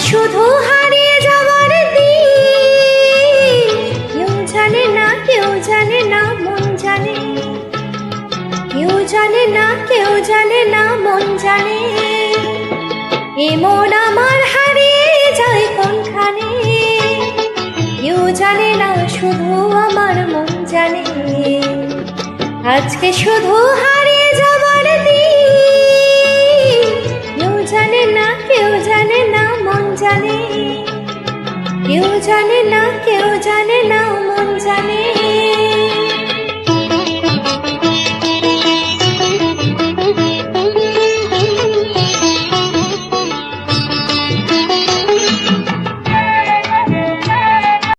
শুধু হারিয়ে যাওয়ার দিন, কেউ জানে না, কেউ জানে না, মন জানে। কেউ জানে না, কেউ জানে না, মন জানে। এ মন আমার হারিয়ে যায় কোনখানে, কেউ জানে না, শুধু আমার মন জানে। আজকে শুধু হারিয়ে যাবার দিন, কেউ জানে না, কেউ জানে না, মন জানে। কেউ জানে না, কেউ জানে না,